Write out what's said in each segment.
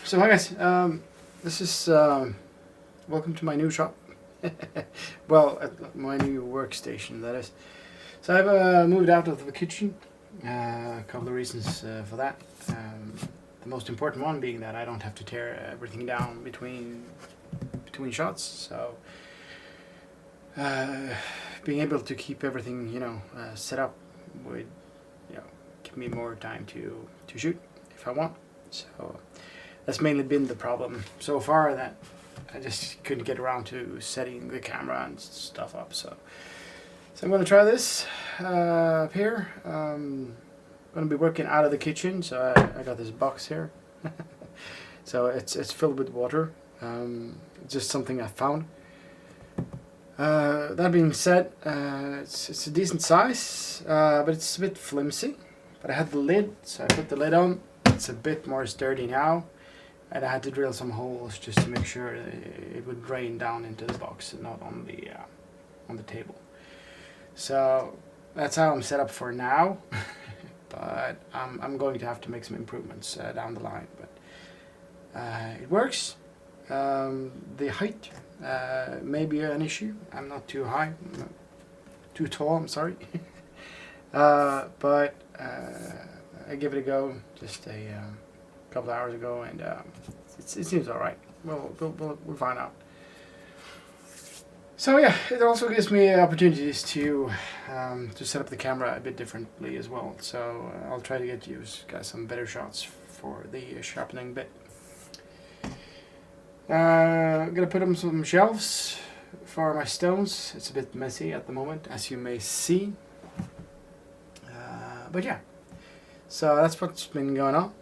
So hi guys, this is welcome to my new shop. Well, my new workstation, that is. So I've moved out of the kitchen. A couple of reasons for that. The most important one being that I don't have to tear everything down between shots. So being able to keep everything, set up would, give me more time to shoot if I want. So that's mainly been the problem so far, that I just couldn't get around to setting the camera and stuff up. So I'm going to try this up here. I'm going to be working out of the kitchen, so I got this box here. So it's filled with water. Just something I found. That being said, it's a decent size, but it's a bit flimsy. But I had the lid, so I put the lid on. It's a bit more sturdy now, and I had to drill some holes just to make sure it would drain down into the box and not on the table. So that's how I'm set up for now. But I'm going to have to make some improvements down the line. But it works. The height may be an issue. I'm not too high, too tall. I'm sorry. But I give it a go just a couple of hours ago, and it seems all right. We'll find out. So yeah, it also gives me opportunities to set up the camera a bit differently as well. So I'll try to get you guys some better shots for the sharpening bit. I'm gonna put up some shelves for my stones. It's a bit messy at the moment, as you may see. But yeah, so that's what's been going on.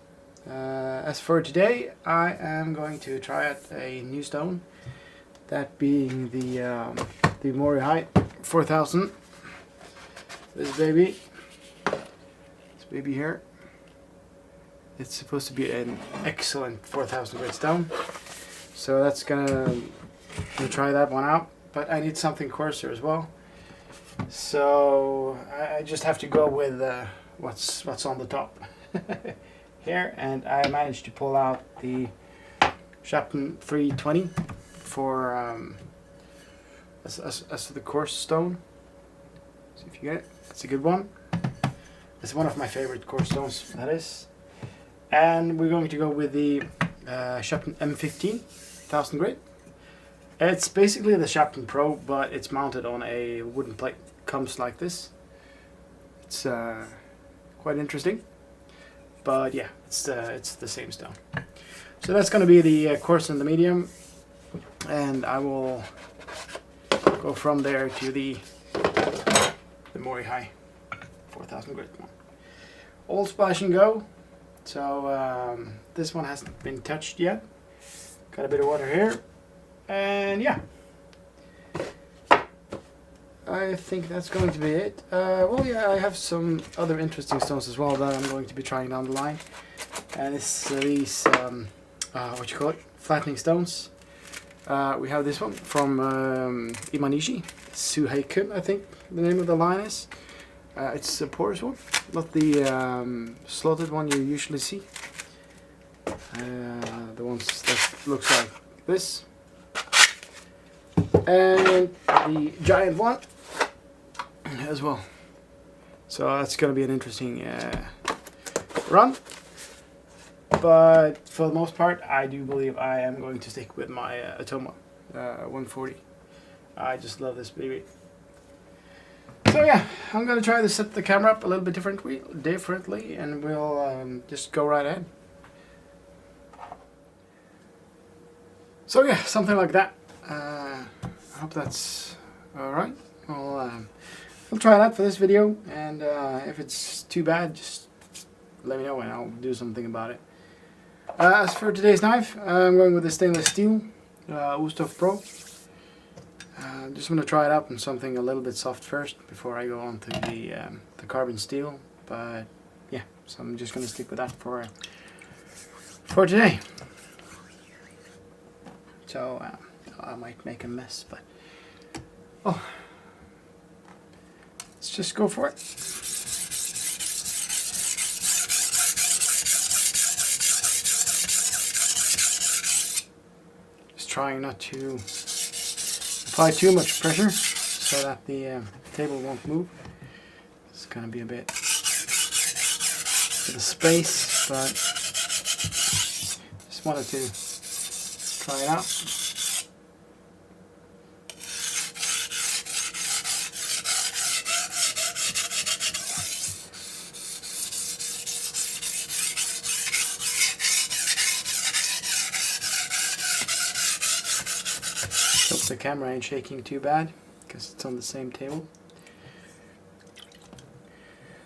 As for today, I am going to try out a new stone, that being the Morihei 4000. This baby here. It's supposed to be an excellent 4000 grit stone, so that's gonna try that one out. But I need something coarser as well, so I just have to go with what's on the top here, and I managed to pull out the sharpening 320 for as the coarse stone. See if you get it. It's a good one. It's one of my favorite coarse stones, that is. And we're going to go with the sharpening M15 1000 grit. It's basically the Sharpening Pro, but it's mounted on a wooden plate. Comes like this. It's quite interesting, but yeah, it's the same stone. So that's going to be the coarse and the medium, and I will go from there to the Morihei 4000 grit one. All splash and go. So this one hasn't been touched yet. Got a bit of water here, and yeah, I think that's going to be it. Well, yeah, I have some other interesting stones as well that I'm going to be trying down the line, and it's these flattening stones. We have this one from Imanishi, Suheikun, I think the name of the line is. It's a porous one, not the slotted one you usually see. The ones that looks like this, and the giant one as well. So that's going to be an interesting run. But for the most part, I do believe I am going to stick with my Atoma 140. I just love this baby. So yeah, I'm going to try to set the camera up a little bit differently, and we'll just go right ahead. So yeah, something like that. I hope that's alright. I'll try that for this video, and if it's too bad, just let me know and I'll do something about it. As for today's knife, I'm going with the stainless steel Ustof Pro. Just want to try it out on something a little bit soft first before I go on to the carbon steel. But yeah, so I'm just going to stick with that for today. So I might make a mess, but let's just go for it. trying not to apply too much pressure so that the table won't move. It's going to be a bit of space, but just wanted to try it out. Hope the camera ain't shaking too bad because it's on the same table.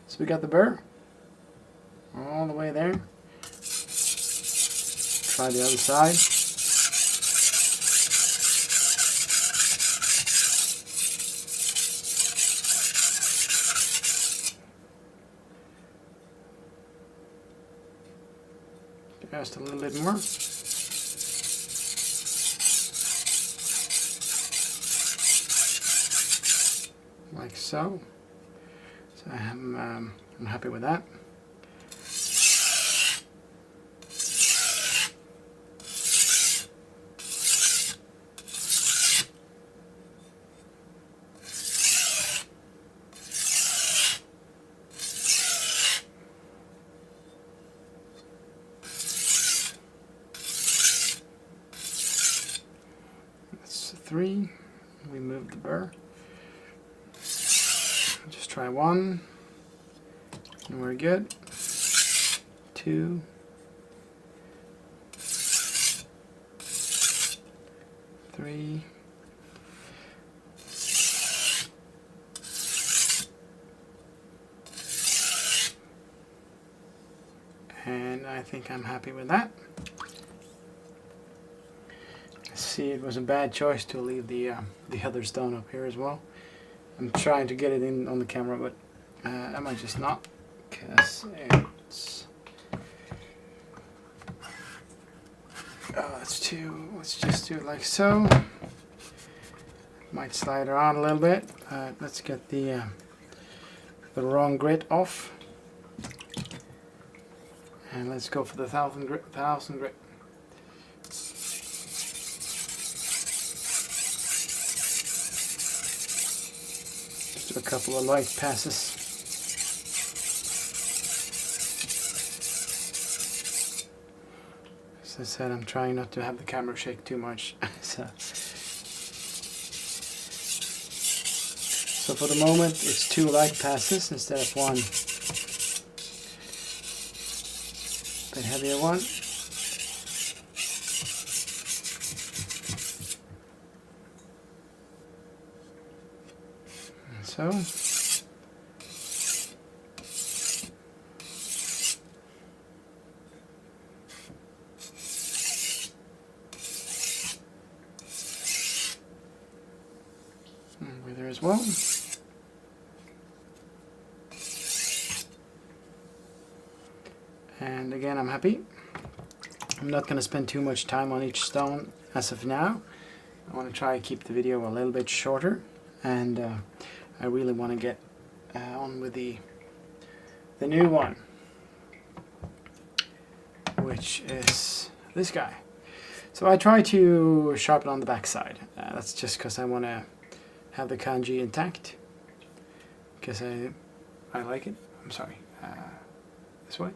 So we got the burr all the way there. Try the other side. Just a little bit more. Like so. So I'm happy with that. That's 3. We move the burr. Just try 1, and we're good. 2, 3, and I think I'm happy with that. See, it was a bad choice to leave the other stone up here as well. I'm trying to get it in on the camera, but I might just not, because it's that's too. Let's just do it like so. Might slide around a little bit. Let's get the wrong grit off, and let's go for the 1000 grit. 1000 grit. A couple of light passes. As I said, I'm trying not to have the camera shake too much. So for the moment it's 2 light passes instead of 1 bit heavier one. So, over there as well. And again, I'm happy. I'm not going to spend too much time on each stone as of now. I want to try to keep the video a little bit shorter, and I really want to get on with the new one, which is this guy. So I try to sharpen on the back side. That's just because I want to have the kanji intact, because I like it. I'm sorry, this way.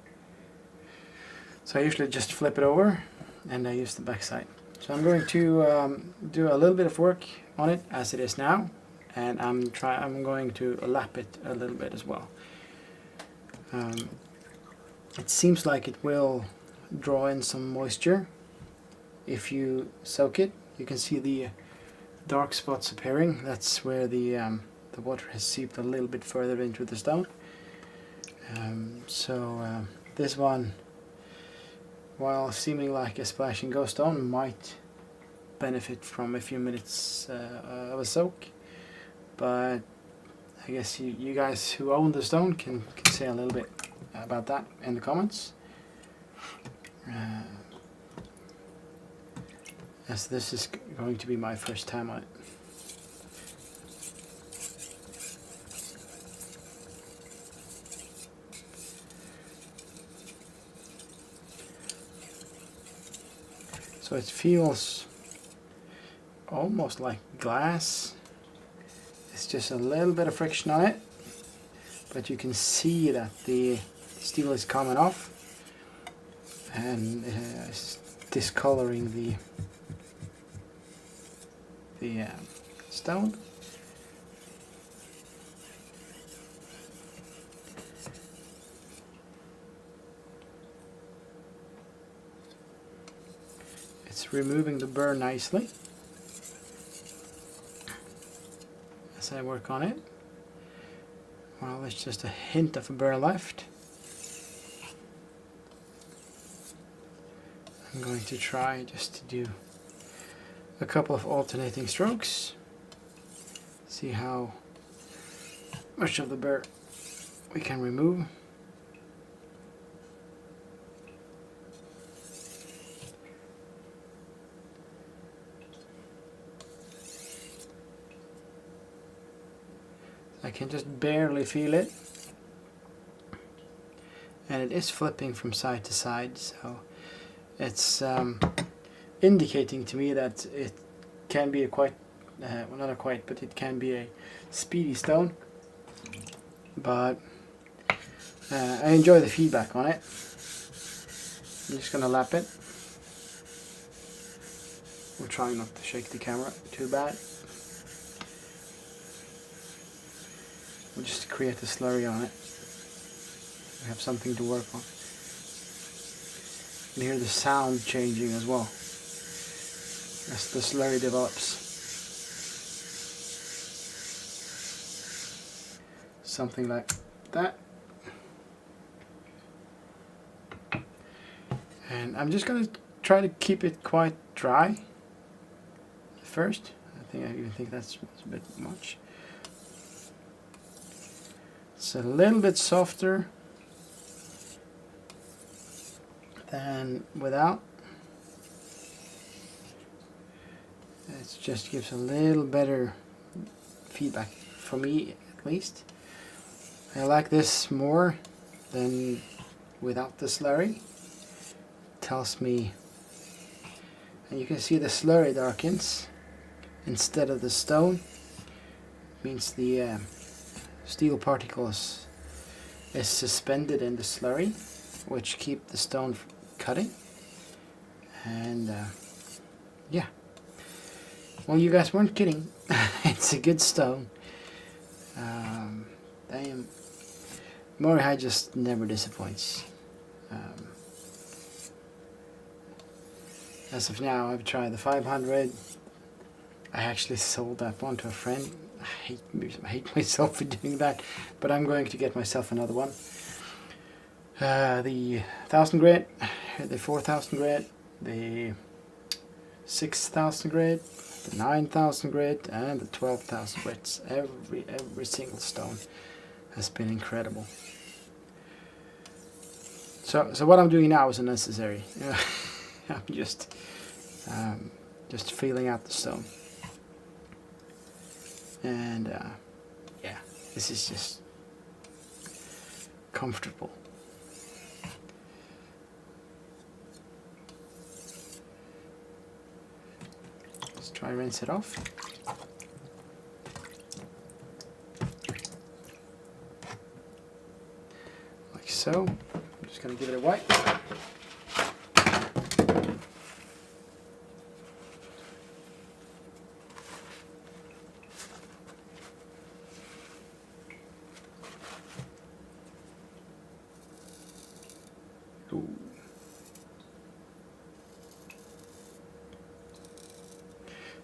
So I usually just flip it over and I use the back side. So I'm going to do a little bit of work on it as it is now, and I'm going to lap it a little bit as well. It seems like it will draw in some moisture if you soak it. You can see the dark spots appearing. That's where the water has seeped a little bit further into the stone. This one, while seeming like a splash and go stone, might benefit from a few minutes of a soak. But I guess you guys who own the stone can say a little bit about that in the comments. As this is going to be my first time on it. So it feels almost like glass. It's just a little bit of friction on it, but you can see that the steel is coming off and it's discoloring the stone. It's removing the burr nicely as I work on it. Well, there's just a hint of a burr left. I'm going to try just to do a couple of alternating strokes, see how much of the burr we can remove. I can just barely feel it, and it is flipping from side to side, so it's indicating to me that it can be a quite, well, not a quite, but it can be a speedy stone. But I enjoy the feedback on it. I'm just gonna lap it. We're trying not to shake the camera too bad. We'll just create a slurry on it. We have something to work on. You can hear the sound changing as well as the slurry develops. Something like that. And I'm just going to try to keep it quite dry first. I even think that's a bit much. It's a little bit softer than without. It just gives a little better feedback, for me at least. I like this more than without the slurry. Tells me, and you can see the slurry darkens instead of the stone. Means the steel particles is suspended in the slurry, which keep the stone from cutting. And yeah, well, you guys weren't kidding. It's a good stone. Damn, Morihei just never disappoints. As of now, I've tried the 500. I actually sold that one to a friend. I hate myself for doing that, but I'm going to get myself another one. The 1000 grit, the 4000 grit, the 6000 grit, the 9000 grit, and the 12,000 grits. Every single stone has been incredible. So what I'm doing now is unnecessary. I'm just feeling out the stone. And yeah, this is just comfortable. Let's try and rinse it off. Like so. I'm just going to give it a wipe.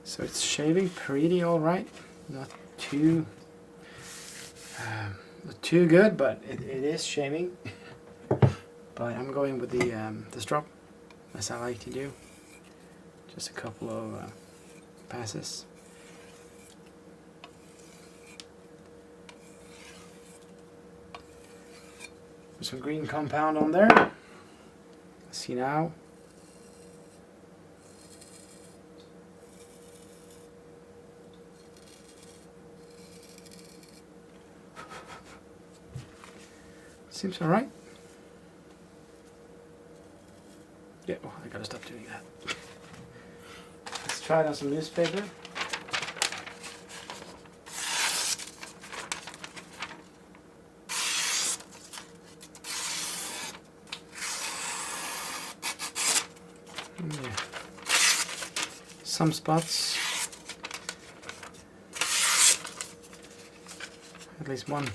So it's shaving pretty alright, not too good, but it is shaving. But I'm going with the strop, as I like to do. Just a couple of passes. Put some green compound on there. See now. Seems alright. Yeah, oh, I gotta stop doing that. Let's try it on some newspaper. Yeah. Some spots, at least one,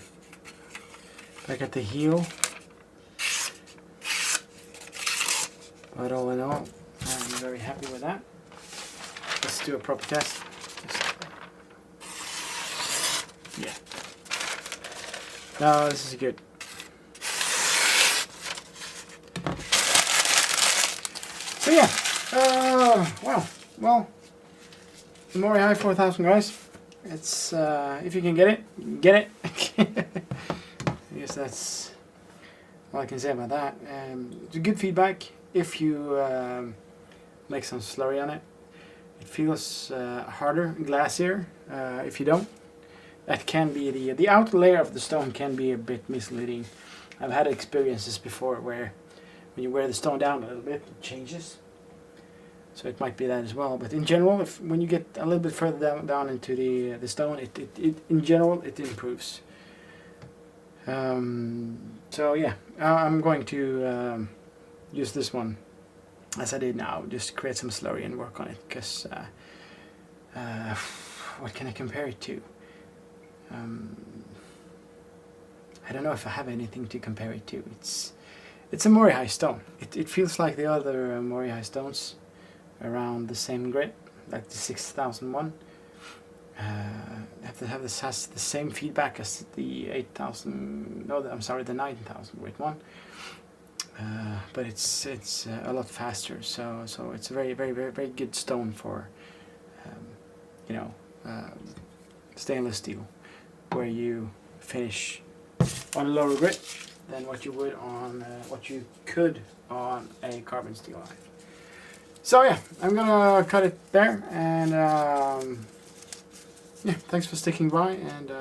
back at the heel. But all in all, I'm very happy with that. Let's do a proper test. Yeah. No, this is good. So yeah, well, the Morihei 4000, guys. It's if you can get it. I guess that's all I can say about that. It's a good feedback if you make some slurry on it. It feels harder, glassier. If you don't, that can be the outer layer of the stone can be a bit misleading. I've had experiences before where when you wear the stone down a little bit, it changes. So it might be that as well. But in general, when you get a little bit further down into the stone, it in general it improves. So yeah, I'm going to use this one as I did now, just create some slurry and work on it. Because what can I compare it to? I don't know if I have anything to compare it to. It's a Morihei stone. It feels like the other Morihei stones around the same grit, like the 6001. Have this has the same feedback as the 8000. No, I'm sorry, the 9000 grit one. But it's a lot faster. So it's a very good stone for stainless steel, where you finish on a lower grit than what you would on what you could on a carbon steel knife. So yeah, I'm gonna cut it there, and yeah, thanks for sticking by, and